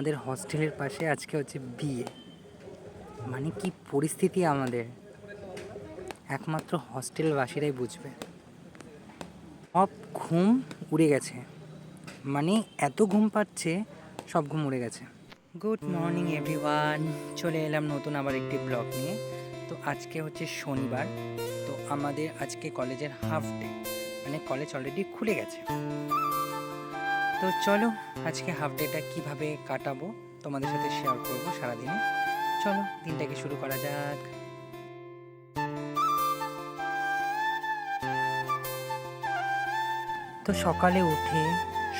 আমাদের হস্টেলের পাশে আজকে হচ্ছে বিয়ে। মানে কি পরিস্থিতি আমাদের, একমাত্র হস্টেলবাসীরাই বুঝবে। সব ঘুম উড়ে গেছে, মানে এত ঘুম পাচ্ছে, সব ঘুম উড়ে গেছে। গুড মর্নিং এভরিওয়ান, চলে এলাম নতুন আবার একটি ব্লগ নিয়ে। তো আজকে হচ্ছে শনিবার, তো আমাদের আজকে কলেজের হাফ ডে, মানে কলেজ অলরেডি খুলে গেছে। তো চলো আজকে হাফ ডেটা কীভাবে কাটাবো তোমাদের সাথে শেয়ার করবো সারাদিনে। চলো দিনটাকে শুরু করা যাক। তো সকালে উঠে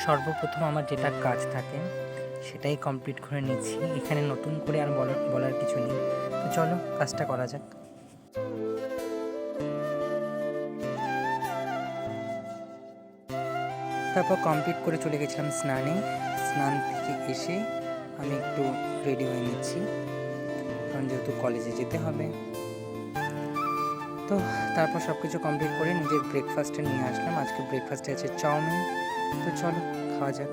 সর্বপ্রথম আমার যেটা কাজ থাকে সেটাই কমপ্লিট করে নিচ্ছি। এখানে নতুন করে আর বলার কিছু নেই। তো চলো কাজটা করা যাক। তারপর কমপ্লিট করে চলে গেছিলাম স্নানে। স্নান থেকে এসে আমি একটু রেডি হয়ে নিচ্ছি, কারণ যেহেতু কলেজে যেতে হবে। তো তারপর সব কিছু কমপ্লিট করে নিজের ব্রেকফাস্টে নিয়ে আসলাম। আজকে ব্রেকফাস্টে আছে চাউমিন। তো চলো খাওয়া যাক।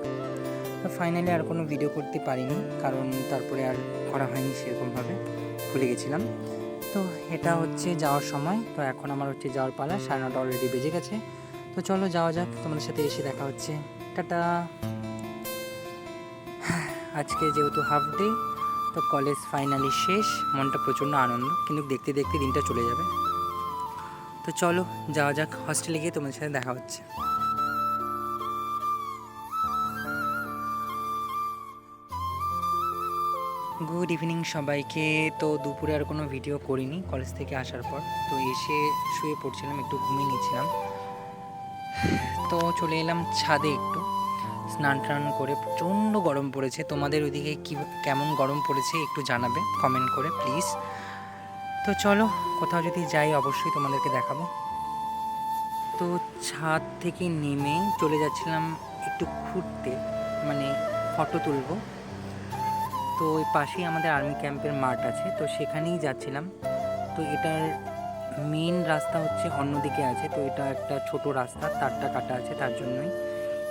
তো ফাইনালি আর কোনো ভিডিও করতে পারিনি, কারণ তারপরে আর করা হয়নি সেরকমভাবে, ভুলে গেছিলাম। তো এটা হচ্ছে যাওয়ার সময়। তো এখন আমার হচ্ছে যাওয়ার পালা, 9:30 অলরেডি বেজে গেছে। তো চলো যাওয়া যাক, তোমাদের সাথে এসে দেখা হচ্ছে। টাটা। আজকে যেহেতু হাফ ডে, তো কলেজ ফাইনালি শেষ। মনটা প্রচণ্ড আনন্দ, কিন্তু দেখতে দেখতে দিনটা চলে যাবে। তো চলো যাওয়া যাক, হস্টেলে গিয়ে তোমাদের সাথে দেখা হচ্ছে। গুড ইভিনিং সবাইকে। তো দুপুরে আর কোনো ভিডিও করিনি কলেজ থেকে আসার পর। তো এসে শুয়ে পড়ছিলাম, একটু ঘুমিয়ে নিচ্ছিলাম। তো চলে এলাম ছাদে একটু স্নান টান করে। প্রচণ্ড গরম পড়েছে। তোমাদের ওইদিকে কেমন গরম পড়েছে একটু জানাবে কমেন্ট করে প্লিজ। তো চলো কোথাও যদি যাই অবশ্যই তোমাদেরকে দেখাবো। তো ছাদ থেকে নেমে চলে যাচ্ছিলাম একটু ঘুরতে, মানে ফটো তুলবো। তো ওই পাশেই আমাদের আর্মি ক্যাম্পের মাঠ আছে, তো সেখানেই যাচ্ছিলাম। তো এটার মেন রাস্তা হচ্ছে অন্যদিকে আছে, তো এটা একটা ছোট রাস্তা, তারটা কাটা আছে, তার জন্যই।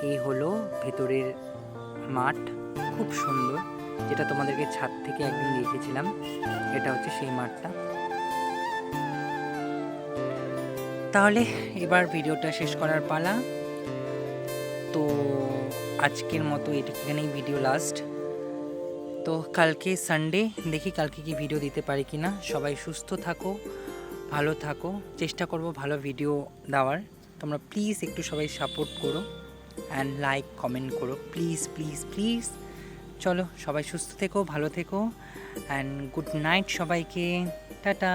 এই হলো ভেতরের মাঠ, খুব সুন্দর, যেটা তোমাদেরকে ছাদ থেকে একদিন দেখিয়েছিলাম। এটা হচ্ছে সেই মাঠটা। তাহলে এবার ভিডিওটা শেষ করার পালা। তো আজকের মতো এখানেই ভিডিও লাস্ট। তো কালকে সানডে, দেখি কালকে কি ভিডিও দিতে পারি কি না। সবাই সুস্থ থাকো, ভালো থাকো, চেষ্টা করব ভালো ভিডিও দেওয়ার। তোমরা প্লিজ একটু সবাই সাপোর্ট করো অ্যান্ড লাইক কমেন্ট করো প্লিজ প্লিজ প্লিজ। চলো সবাই সুস্থ থেকো, ভালো থেকো, অ্যান্ড গুড নাইট সবাইকে। টাটা।